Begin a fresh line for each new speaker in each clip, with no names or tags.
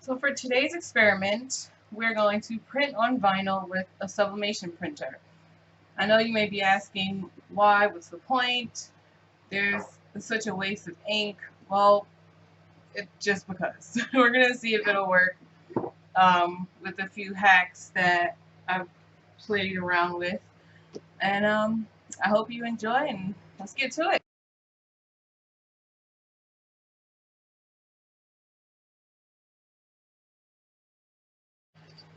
So for today's experiment, we're going to print on vinyl with a sublimation printer. I know you may be asking why, what's the point? There's such a waste of ink. Well, just because. We're going to see if it'll work with a few hacks that I've played around with. And I hope you enjoy, and let's get to it.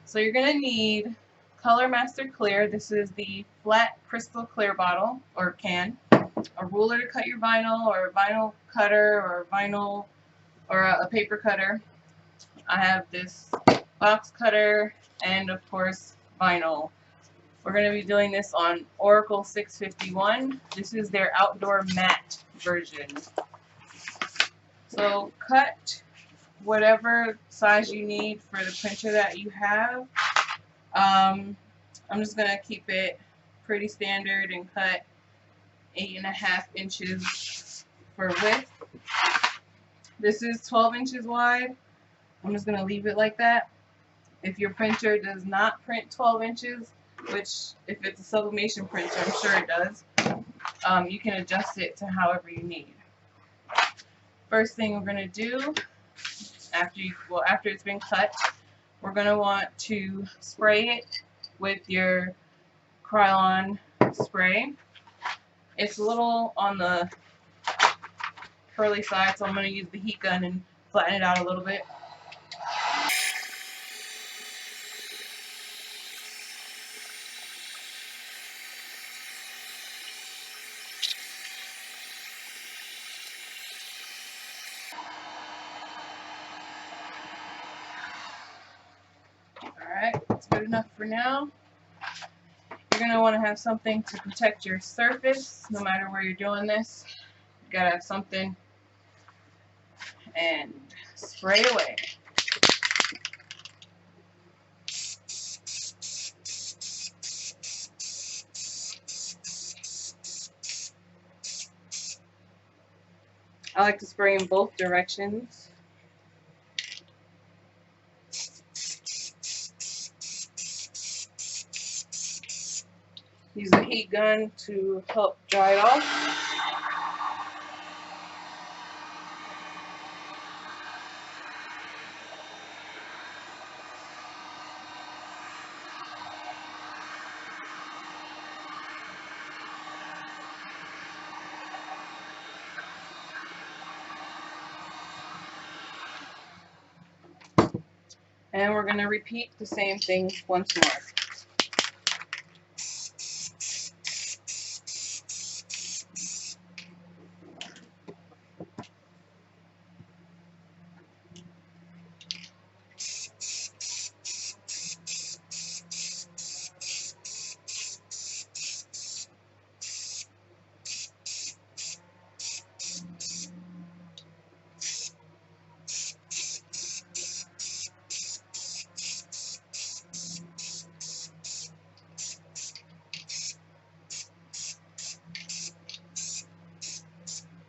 So you're going to need Color Master Clear. This is the flat crystal clear bottle or can. A ruler to cut your vinyl, or a vinyl cutter, or vinyl, or a paper cutter. I have this box cutter, and of course vinyl. We're going to be doing this on Oracle 651. This is their outdoor matte version. So cut whatever size you need for the printer that you have. I'm just going to keep it pretty standard and cut 8.5 inches for width. This is 12 inches wide. I'm just going to leave it like that. If your printer does not print 12 inches, which if it's a sublimation printer, I'm sure it does, you can adjust it to however you need. First thing we're going to do, after it's been cut, we're going to want to spray it with your Krylon spray. It's a little on the curly side, so I'm going to use the heat gun and flatten it out a little bit. Alright, that's good enough for now. You're going to want to have something to protect your surface no matter where you're doing this. You got to have something, and spray away. I like to spray in both directions. Use the heat gun to help dry it off. And we're going to repeat the same thing once more.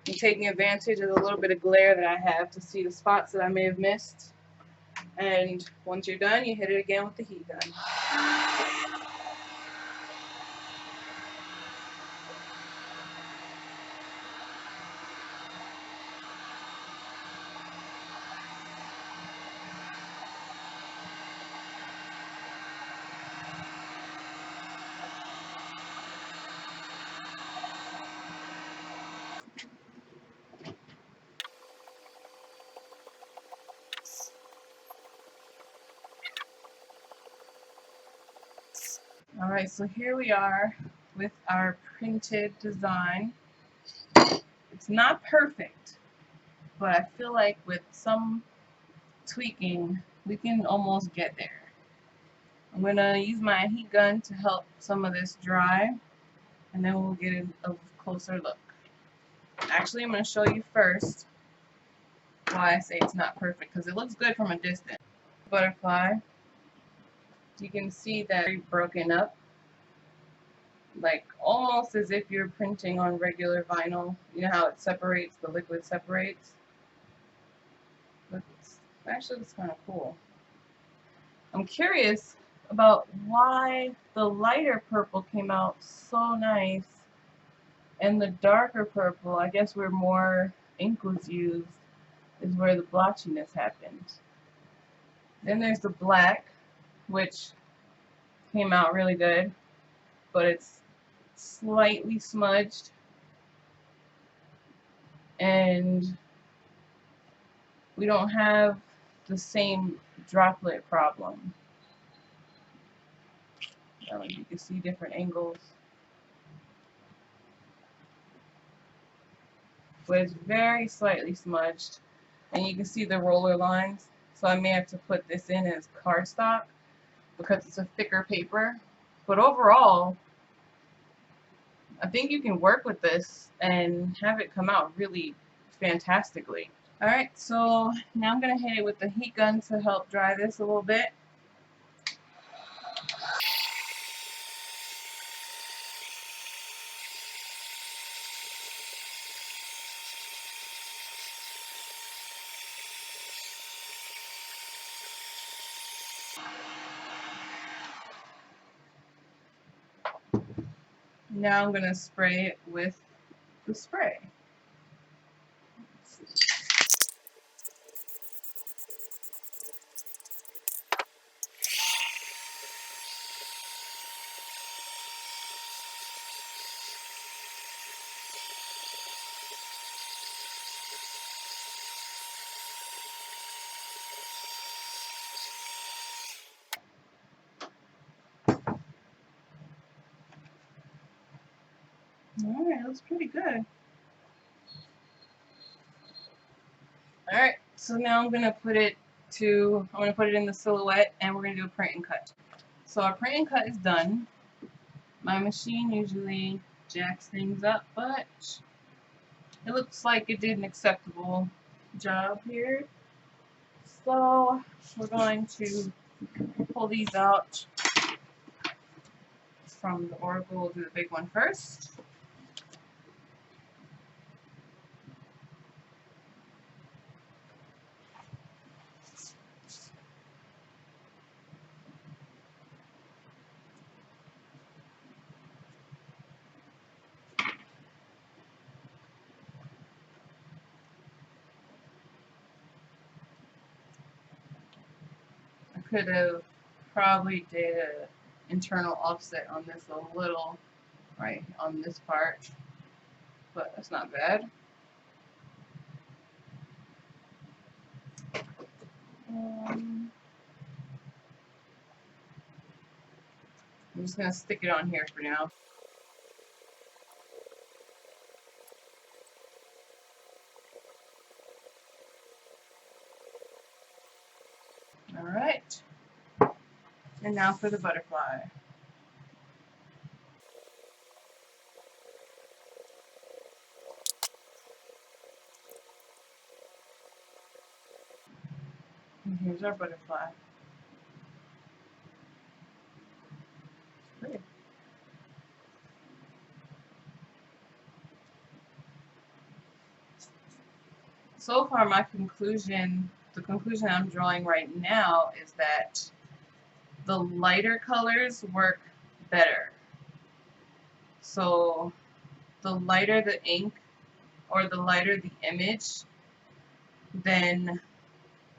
I'm taking advantage of the little bit of glare that I have to see the spots that I may have missed. And once you're done, you hit it again with the heat gun. Alright, so here we are with our printed design. It's not perfect, but I feel like with some tweaking, we can almost get there. I'm going to use my heat gun to help some of this dry, and then we'll get a closer look. Actually, I'm going to show you first why I say it's not perfect, because it looks good from a distance. Butterfly, you can see that it's broken up, like almost as if you're printing on regular vinyl. You know how it separates, the liquid separates? Actually, it's kind of cool. I'm curious about why the lighter purple came out so nice and the darker purple, I guess where more ink was used, is where the blotchiness happened. Then there's the black, which came out really good, but it's slightly smudged, and we don't have the same droplet problem. You can see different angles, but it's very slightly smudged, and you can see the roller lines. So I may have to put this in as cardstock because it's a thicker paper. But overall, I think you can work with this and have it come out really fantastically. Alright, so now I'm going to hit it with the heat gun to help dry this a little bit. Now I'm going to spray it with the spray. Alright, looks pretty good. Alright, so now I'm going to put it in the silhouette, and we're going to do a print and cut. So our print and cut is done. My machine usually jacks things up, but it looks like it did an acceptable job here. So we're going to pull these out from the Oracle. We'll do the big one first. I could have probably did an internal offset on this a little, right on this part, but that's not bad. I'm just going to stick it on here for now. Alright, and now for the butterfly. And here's our butterfly. Pretty. So far, the conclusion I'm drawing right now is that the lighter colors work better. So the lighter the ink or the lighter the image, then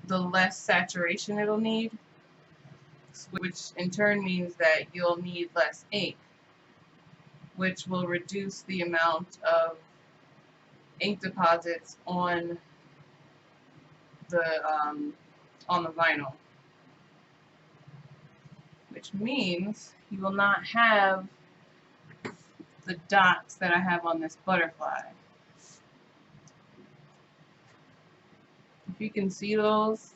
the less saturation it'll need, which in turn means that you'll need less ink, which will reduce the amount of ink deposits on the vinyl, which means you will not have the dots that I have on this butterfly. If you can see those,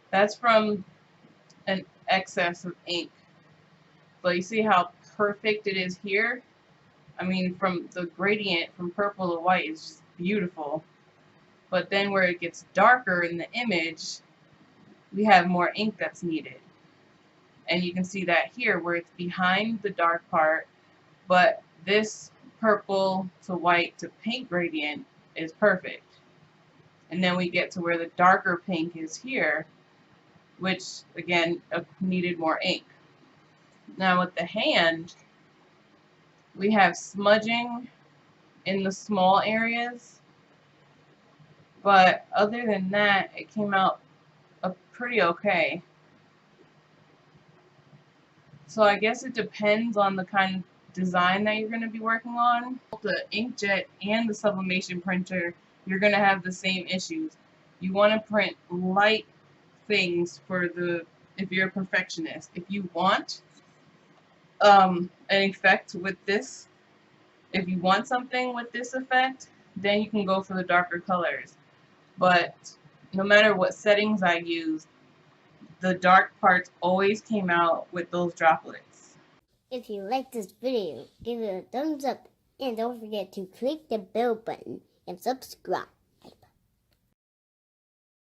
that's from an excess of ink. But you see how perfect it is here? I mean, from the gradient from purple to white is just beautiful. But then where it gets darker in the image, we have more ink that's needed. And you can see that here where it's behind the dark part, but this purple to white to pink gradient is perfect. And then we get to where the darker pink is here, which again needed more ink. Now with the hand, we have smudging in the small areas, but other than that, it came out pretty okay. So I guess it depends on the kind of design that you're going to be working on. The inkjet and the sublimation printer, you're going to have the same issues. You want to print light things if you're a perfectionist. If you want an effect with this, if you want something with this effect, then you can go for the darker colors. But no matter what settings I used, the dark parts always came out with those droplets.
If you like this video, give it a thumbs up and don't forget to click the bell button and subscribe.